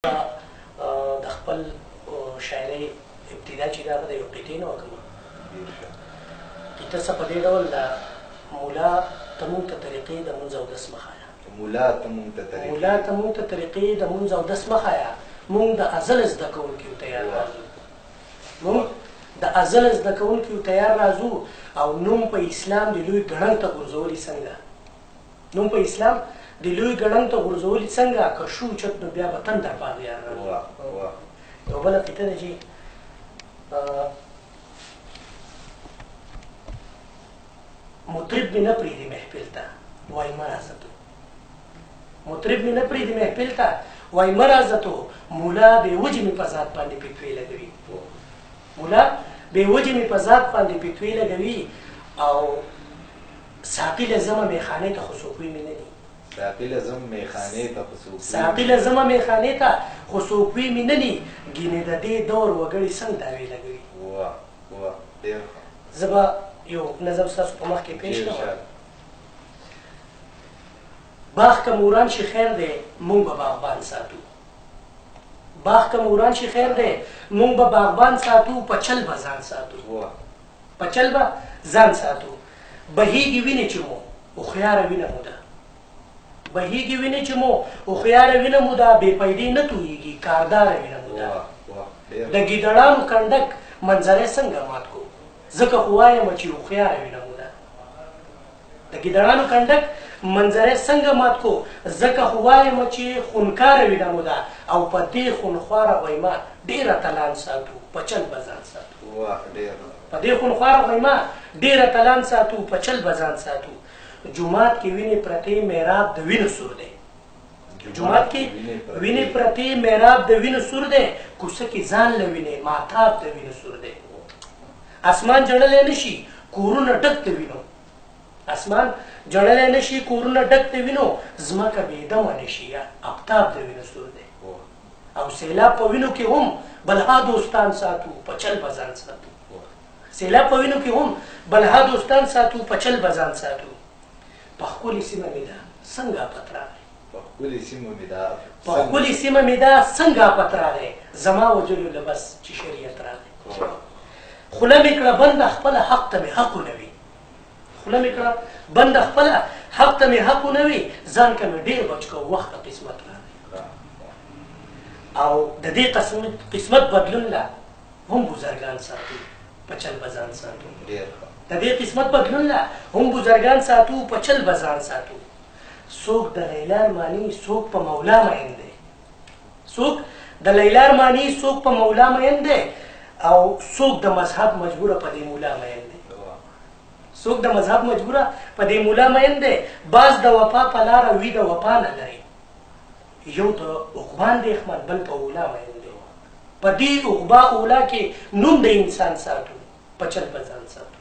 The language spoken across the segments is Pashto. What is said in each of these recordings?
د خپل شاعرۍ ابتدا چې دا د یو قطعې نه وکړم قطعه څه په دې ډول ده: مولا ته مونږ ته طریقې د مونځ او دس مه ښایه. مولا ته مونږ ته طریقې د مونځ او دس مه ښایه. مونږ د ازل زده کوونکیو تیار راځو. مونږ د ازل زده کوونکیو تیار راځو او نوم په اسلام د لوی ګړنګ ته غورځولي څنګه؟ نوم په اسلام د لوی ګړنګ ته غورځولي څنګه؟ که شو چت نو بیا به تندر باندې یار راځو. یو بله قطعه ده چې مطرب مې نه پرېږدي محفل ته وایي مه راځه تو. مطرب مې نه پرېږدي محفل ته وایي مه راځه تو. مولا بې وجې مې په ذات باندې فتوې لګوي. مولا بې وجې مې په ذات باندې فتوې لګوي او ساقي لزمه میخانې ته خو څوک مې نه دي. ساقي لزمه میخانې ته خو څوک مې نه دي. ګینې د دې دور وګړي څنګه دعوې لګوي. زه به یو نظم ستاسو په مخ کې پیش کړم. باغ که موران شي خیر دی مونږ به باغبان ساتو. باغ که موران شي خیر دی مونږ به باغبان ساتو. په چل به ځان ساتو. په چل به ځان ساتو. بهیږي وینې چې مو هوښیاره وینه مو ده. بهیږي وینې چې مو هوښیاره وینه مو ده. بې پیدې نه تویېږي کارداره وینه مو ده. د ګیدړانو کنډک منظرې څنګه مات کو ځکه خو وایم چې هوښیاره وینه مو ده. د ګیدړانو کنډک منظرې څنګه مات کو ځکه خو وایم چې خونکاره وینه مو ده. او په دې خونخواره غویمه ډېره تلان ساتو. په چل به ځان ساتو. په دې خونخواره غویمه ډېره تلان ساتو. په چل به ځان ساتو. جومات کې وینې پرتې محراب د وینو سور دی. جومات کې وینې پرتې محراب د وینو سور دی. کوڅه کې ځان له وینې ماتاب د وینو سور دی. اسمان جړلی نشي کورونه ډک د وینو. اسمان جړلی نشي کورونه ډک د وینو. ځمکه بېدمه نشي آفتاب د وینو سور دی. او سیلاب په وینو کې هم بلها دوستان ساتو. په چل به ځان ساتو. سیلاب په وینو کې هم بلها دوستان ساتو. په چل به ځان ساتو. په ښکلې سیمه مې ده څنګه آفت راغی. په ښکلې سیمه مې ده څنګه آفت راغی. زما وجلو له بس چې شریعت راغی. خوله مې کړه بنده خپله حق ته مې حق ونه وي. خوله مې کړه بنده خپله حق ته مې حق ونه وي. ځان که مې ډېر بچ کړه وخته قسمت راغی. او د دې قسمت بدلون له هم بزرګان ساتو. په چل به ځان ساتو. د دې قسمت بدلون له هم بزرګان ساتو. په چل به ځان ساتو. څوک د لیلا ارماني څوک په مولا مین دی. څوک د لیلا ارماني څوک په مولا مین دی. او څوک د مذهب مجبوره په دې مولا مین دی. څوک د مذهب مجبوره په دې مولا مین دی. باز د وفا په لاره وي د وفا نه لري. یو د عقبان د اخمد بل په اولا مین دی. په دې عقبا اولا کې نوم د انسان ساتو. په چل به ځان ساتو.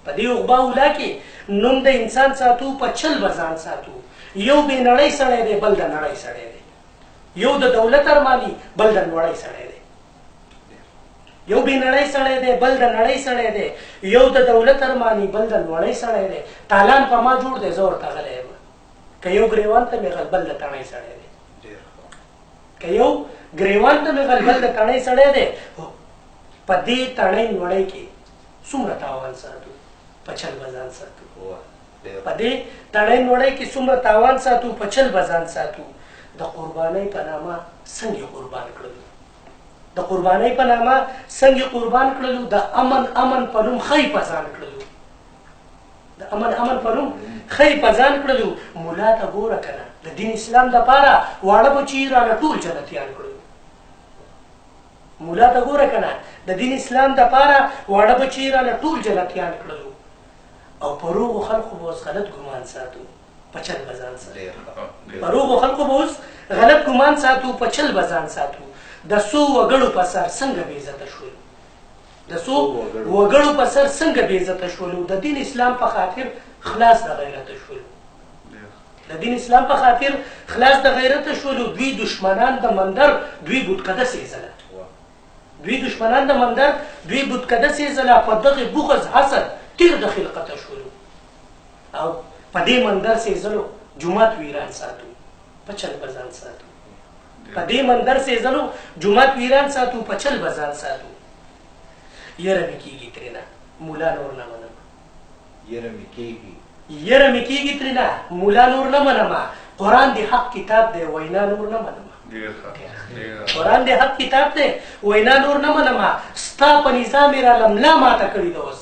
په دې عقبا اولا کې نوم د انسان ساتو. په چل به ځان ساتو. یو بې نړۍ سړی دی بل د نړۍ سړی دی. یو د دولت ارماني بل د نړۍ سړی دی. یو بې نړۍ سړی دی بل د نړۍ سړی دی. یو د دولت ارماني بل د نړۍ سړی دی. تالان په ما جوړ دی زه ورته غلی یم. که یو ګریوان ته مې غل بل د تڼۍ سړی دی. که یو ګریوان ته مې غل بل د تڼۍ سړی دی. په دې تڼۍ نړۍ کې څومره تاوان ساتو. په چل به ځان ساتو. په دې تڼۍ نړۍ کې څومره تاوان ساتو. په چل به ځان ساتو. د قربانۍ په نامه څنګه قربان کړلو. د قربانۍ په نامه څنګه قربان کړلو. د امن په نوم ښۍ په ځان کړلو. د امن په نوم ښۍ په ځان کړلو. مولا ته ګوره که نه د دین اسلام دپاره واړه بچي رانه ټول جنتیان کړلو. مولا ته ګوره که نه د دین اسلام دپاره واړه بچي رانه ټول جنتیان کړلو. او په روغو خلکو به اوس غلط ګمان ساتو. په چل به ځان ساتو. په روغو خلکو به اوس غلط ګمان ساتو. په چل به ځان ساتو. د څو وګړو په سر څنګه بې عزته شولو. د څو وګړو په سر څنګه بې عزته شولو. د دین اسلام په خاطر خلاص د غیرته شولو. د دین اسلام په خاطر خلاص د غیرته شولو. دوی دشمنان د مندر دوی بتقدس یې ځله. دوی دشمنان د مندر دوی بتقدس یې ځله. په دغې بغض حسد تیر د خلقته شولو. او په دې مندر سې ځلو جومات ویران ساتو. په چل به ځان ساتو. په دې منظر سې ځلو جومات ویران ساتو په چل بزان ساتو یره مې کېږي ترېنه مولا نور نه منم یره مې کېږي ترېنه مولا نور نه منم قرآن د حق کتاب دی وینا نور نه منم قرآن د حق کتاب دی وینا نور نه منم ستا په نظام یې را لملا ماته کړي ده اوس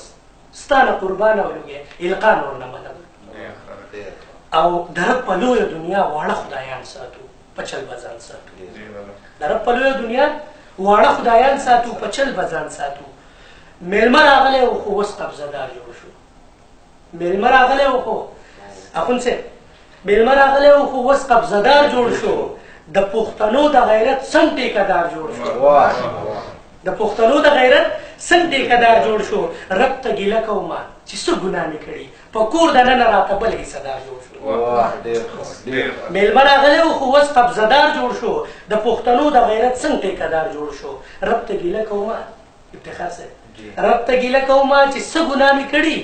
ستا نه قربانه ولوګې القا نور نه منم او د رب په لویه دنیا واړه خدایان ساتو په چل بزان ساتو د رب په لویه دنیا واړه خدایان ساتو په چل بزان ساتو میلمه راغلی و خو اوس قبضهدار جوړ شو میلمه راغلی و خو اخوند صاحب میلمه راغلی و خو اوس قبضهدار جوړ شو د پښتنو د غیرت څنګ ټیکهدار جوړ شو د پښتنو د غیرت څنګ ټیکهدار جوړ شو رب ته ګیله کومه چې څه ګناه مې کړي په کور دننه راته بل حصهدار جوړ شو میلمه راغلی و خو اوس قبضهدار جوړ شو د پښتنو د غیرت څنګ ټیکهدار جوړ شو رب ته ګیله کومه افتخار صاحب رب ته ګیله کومه چې څه ګناه مې کړي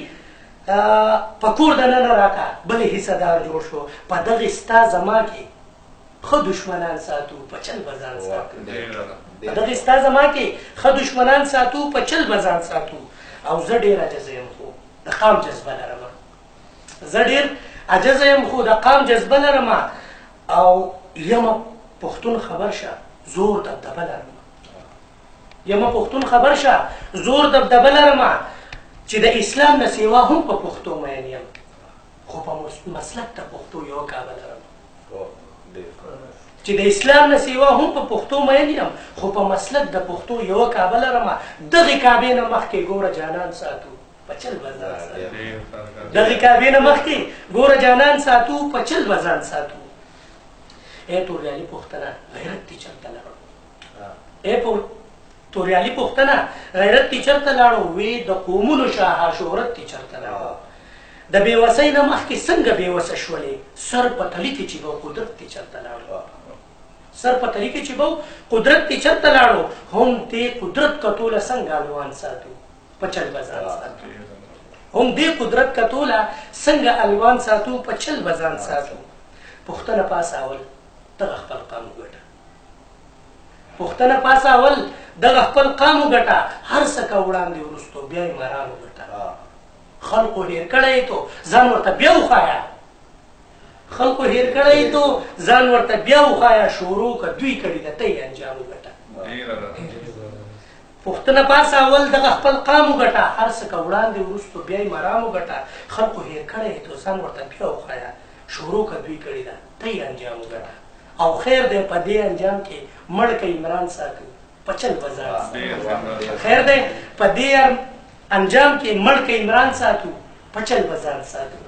په کور دننه راته بل حصهدار جوړ شو په دغې ستا زما کې ښه دشمنان ساتو په چل بزان ساتو په دغې ستا زما کې ښه دشمنان ساتو په چل بزان ساتو او زه ډېر عجزه یم خو د قام جذبه لرمه زه ډېر عجزه یم خو د قام جذبه لرمه او یمه پښتون خبر شه زور دبدبه لرمه یمه پښتون خبر شه زور دبدبه لرمه چې د اسلام نه سیوا هم په پښتو مین یم خو په مسلک د پښتو یوه کعبه لرم چې د اسلام نه سیوا هم په پښتو مین یم خو په مسلک د پښتو یوه کعبه لرم دغې کعبې نه مخکې ګوره جانان ساتو په چل بزان ساتو دغې کعبې نه مخکې ګوره جانان ساتو په چل بزان ساتو ای توریالي پښتنه غیرت دې چېرته لاړو ای توریالي پښتنه غیرت دې چېرته لاړو وی د قومونو شاهه شهرت دې چېرته لاړو د بېوسۍ نه مخکې څنګه بېوسه شولې سر په تلي کې چې به قدرت دې چېرته لاړو سر په تلي کې چې به قدرت دې چېرته لاړو هم دې قدرت کتوله څنګه الوان ساتو په چل بزان ساتو هم دې قدرت کتوله څنګه الوان ساتو په چل بزان ساتو پښتنه پاس اول دغه خپل قام وګټه پښتنه پاس اول دغه خپل قام وګټه هر څه که وړاندې وروستو بیا یې مران وګټه خلقو هیر کړی تو ځان ورته بیا وښایه خلقو هیر کړی تو ځان ورته بیا وښایه شروع که دوی کړي ده ته یې انجام وګټه پښتنه پاس اول دغه خپل قام وګټه هر څه که وړاندې وروستو بیا یې مرام وګټه خلقو هیر کړی تو ځان ورته بیا وښایه شروع که دوی کړي ده ته یې انجام وګټه او خیر دی په دې انجام کې مړ که عمران ساتو په چل بزان خیر دی په دې انجام کې مړ که عمران ساتو په چل بزان ساتو